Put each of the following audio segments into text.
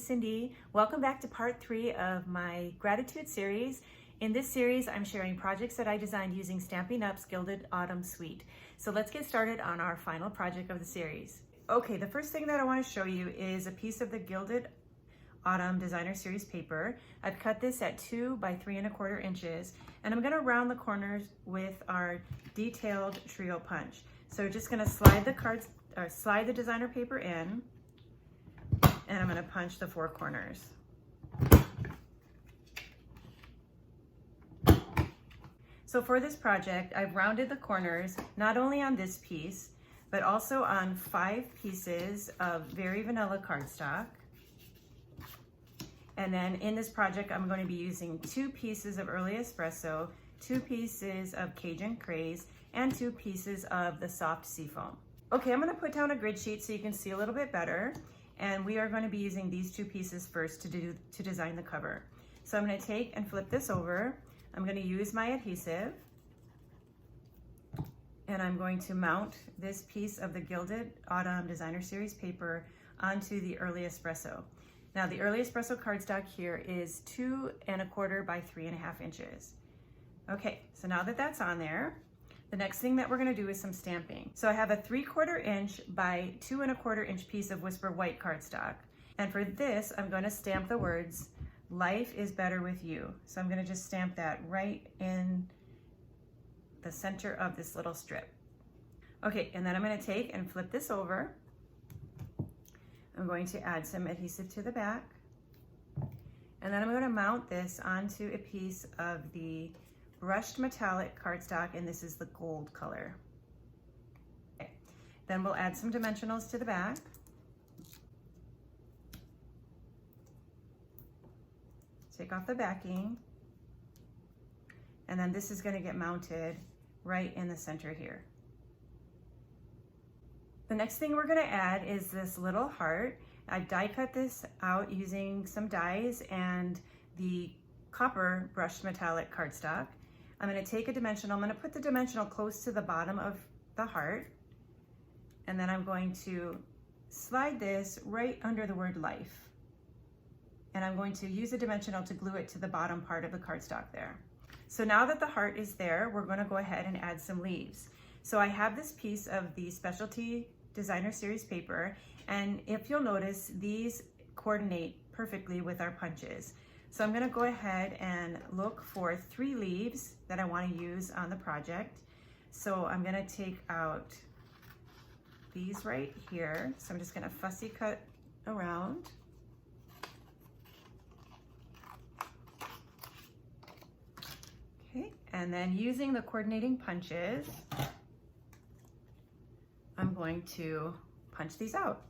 Cindy. Welcome back to part 3 of my gratitude series. In this series, I'm sharing projects that I designed using Stampin' Up's Gilded Autumn suite. So let's get started on our final project of the series. Okay, the first thing that I want to show you is a piece of the Gilded Autumn Designer Series paper. I've cut this at 2 by 3 1/4 inches, and I'm going to round the corners with our detailed trio punch. So we're just going to slide the designer paper in, and I'm going to punch the 4 corners. So for this project, I've rounded the corners not only on this piece, but also on 5 pieces of very vanilla cardstock. And then in this project, I'm going to be using 2 pieces of Early Espresso, 2 pieces of Cajun Craze, and 2 pieces of the Soft Seafoam. Okay, I'm going to put down a grid sheet so you can see a little bit better. And we are going to be using these 2 pieces first to design the cover. So I'm going to take and flip this over. I'm going to use my adhesive, and I'm going to mount this piece of the Gilded Autumn Designer Series paper onto the Early Espresso. Now the Early Espresso cardstock here is 2 1/4 by 3 1/2 inches. Okay, so now that that's on there, the next thing that we're going to do is some stamping. So I have a 3/4 inch by 2 1/4 inch piece of Whisper White cardstock. And for this, I'm going to stamp the words, "Life is better with you." So I'm going to just stamp that right in the center of this little strip. Okay, and then I'm going to take and flip this over. I'm going to add some adhesive to the back. And then I'm going to mount this onto a piece of the brushed metallic cardstock, and this is the gold color. Okay. Then we'll add some dimensionals to the back. Take off the backing, and then this is going to get mounted right in the center here. The next thing we're going to add is this little heart. I've die cut this out using some dies and the copper brushed metallic cardstock. I'm going to take a dimensional. I'm going to put the dimensional close to the bottom of the heart, and then I'm going to slide this right under the word life. And I'm going to use a dimensional to glue it to the bottom part of the cardstock there. So now that the heart is there, we're going to go ahead and add some leaves. So I have this piece of the Specialty Designer Series paper, and if you'll notice, these coordinate perfectly with our punches. So I'm going to go ahead and look for 3 leaves that I want to use on the project. So I'm going to take out these right here. So I'm just going to fussy cut around. Okay, and then using the coordinating punches, I'm going to punch these out.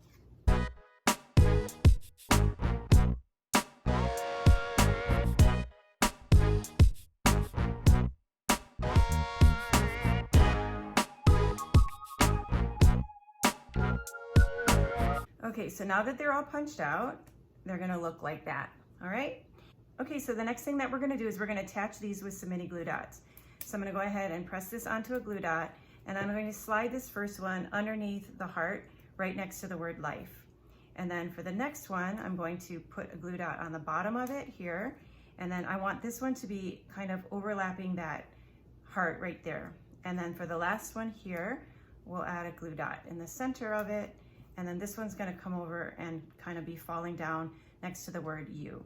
Okay, so now that they're all punched out, they're gonna look like that, all right? Okay, so the next thing that we're gonna do is we're gonna attach these with some mini glue dots. So I'm gonna go ahead and press this onto a glue dot, and I'm going to slide this first one underneath the heart right next to the word life. And then for the next one, I'm going to put a glue dot on the bottom of it here, and then I want this one to be kind of overlapping that heart right there. And then for the last one here, we'll add a glue dot in the center of it, and then this one's gonna come over and kind of be falling down next to the word you.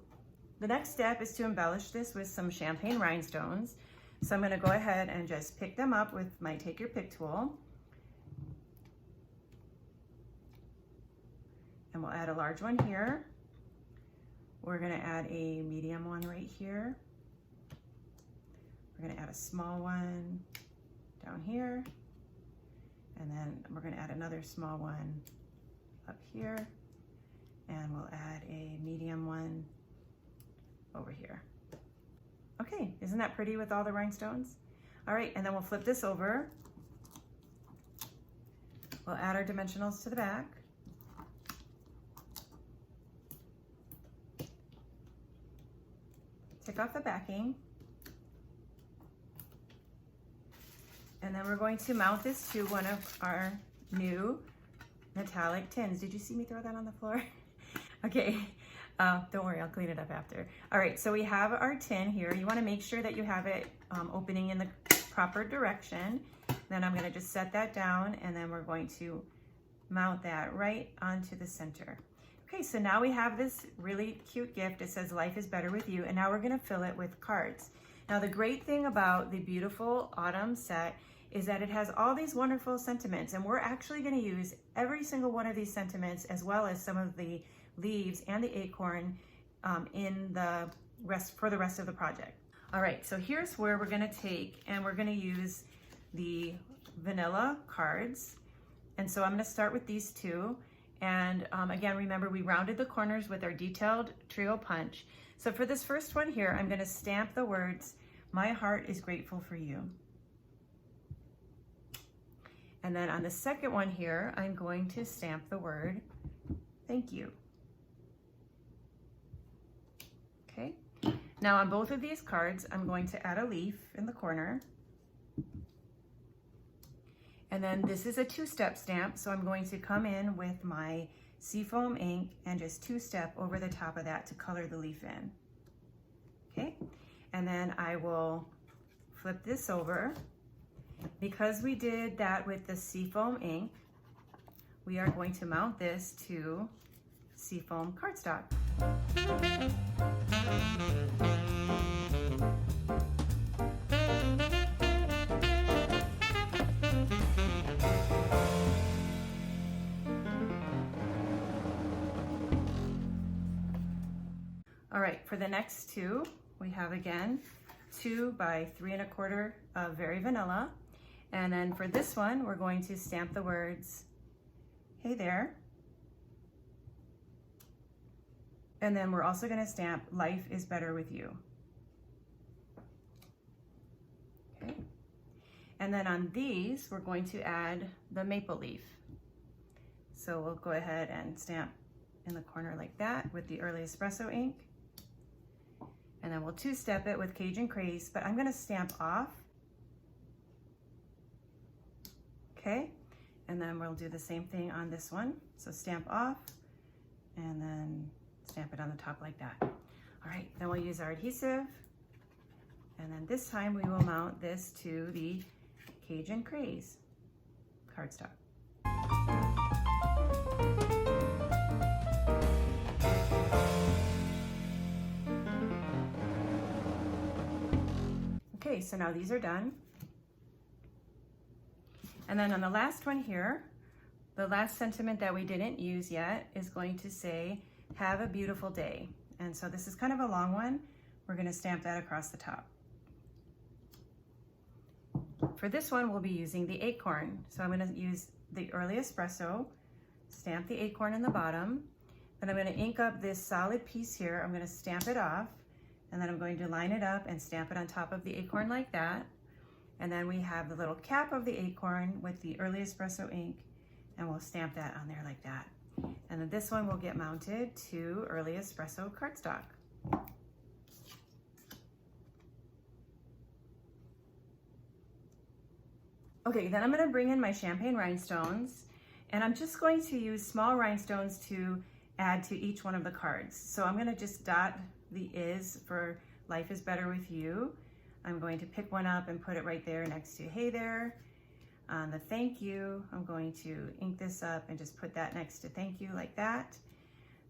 The next step is to embellish this with some champagne rhinestones. So I'm gonna go ahead and just pick them up with my Take Your Pick tool. And we'll add a large one here. We're gonna add a medium one right here. We're gonna add a small one down here. And then we're gonna add another small one up here. And we'll add a medium one over here. Okay, isn't that pretty with all the rhinestones? All right, and then we'll flip this over. We'll add our dimensionals to the back. Take off the backing. And then we're going to mount this to one of our new metallic tins. Did you see me throw that on the floor? Okay, Don't worry, I'll clean it up after. All right, so we have our tin here. You want to make sure that you have it opening in the proper direction. Then I'm going to just set that down, and then we're going to mount that right onto the center. Okay, so now we have this really cute gift. It says life is better with you, and now we're going to fill it with cards. Now the great thing about the Beatiful Autumn set is that it has all these wonderful sentiments, and we're actually going to use every single one of these sentiments as well as some of the leaves and the acorn for the rest of the project. All right, so here's where we're going to take, and we're going to use the vanilla cards. And so I'm going to start with these two. And again, remember we rounded the corners with our detailed trio punch. So for this first one here, I'm going to stamp the words, "My heart is grateful for you." And then on the second one here, I'm going to stamp the word, "Thank you." Okay. Now on both of these cards, I'm going to add a leaf in the corner. And then this is a two-step stamp, so I'm going to come in with my seafoam ink and just two-step over the top of that to color the leaf in. Okay, and then I will flip this over. Because we did that with the seafoam ink, we are going to mount this to seafoam cardstock. All right, for the next two, we have again 2 by 3 1/4 of Very Vanilla. And then for this one, we're going to stamp the words, "Hey there." And then we're also gonna stamp "Life is better with you." Okay. And then on these, we're going to add the maple leaf. So we'll go ahead and stamp in the corner like that with the Early Espresso ink. And then we'll two-step it with Cajun Craze, but I'm gonna stamp off. Okay, and then we'll do the same thing on this one. So stamp off, and then stamp it on the top like that. All right, then we'll use our adhesive, and then this time we will mount this to the Cajun Craze cardstock. Okay, so now these are done. And then on the last one here, the last sentiment that we didn't use yet is going to say, "Have a beautiful day." And so this is kind of a long one. We're going to stamp that across the top. For this one, we'll be using the acorn. So I'm going to use the Early Espresso, stamp the acorn in the bottom. Then I'm going to ink up this solid piece here. I'm going to stamp it off, and then I'm going to line it up and stamp it on top of the acorn like that. And then we have the little cap of the acorn with the Early Espresso ink, and we'll stamp that on there like that. And then this one will get mounted to Early Espresso cardstock. Okay, then I'm gonna bring in my champagne rhinestones, and I'm just going to use small rhinestones to add to each one of the cards. So I'm gonna just dot the "is" for "Life is better with you." I'm going to pick one up and put it right there next to "Hey there." On the "Thank you," I'm going to ink this up and just put that next to "Thank you" like that.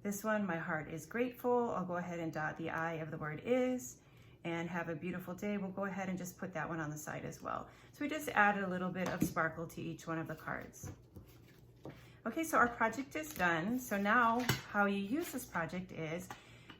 This one, "My heart is grateful," I'll go ahead and dot the "I" of the word "is." And "Have a beautiful day," we'll go ahead and just put that one on the side as well. So we just added a little bit of sparkle to each one of the cards. Okay, so our project is done. So now how you use this project is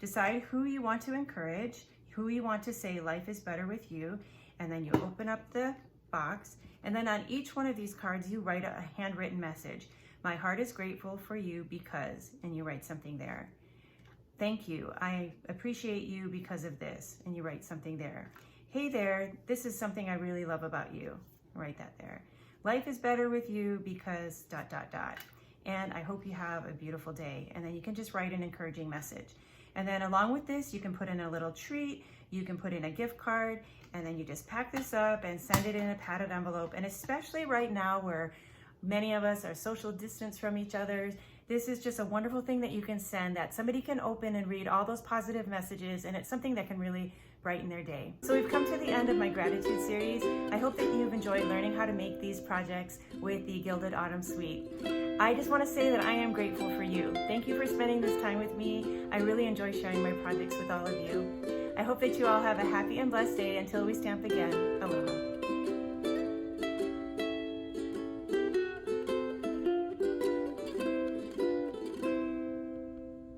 decide who you want to encourage, who you want to say "Life is better with you," and then you open up the box, and then on each one of these cards you write a handwritten message. "My heart is grateful for you because," and you write something there. "Thank you, I appreciate you because of this," and you write something there. "Hey there, this is something I really love about you," write that there. "Life is better with you because ... and I hope you have a beautiful day," and then you can just write an encouraging message. And then along with this, you can put in a little treat, you can put in a gift card, and then you just pack this up and send it in a padded envelope. And especially right now where many of us are social distance from each other, This is just a wonderful thing that you can send that somebody can open and read all those positive messages, and it's something that can really brighten their day. So we've come to the end of my gratitude series. I hope that you've enjoyed learning how to make these projects with the Gilded Autumn Suite. I just want to say that I am grateful for you. Thank you for spending this time with me. I really enjoy sharing my projects with all of you. I hope that you all have a happy and blessed day until we stamp again. Aloha.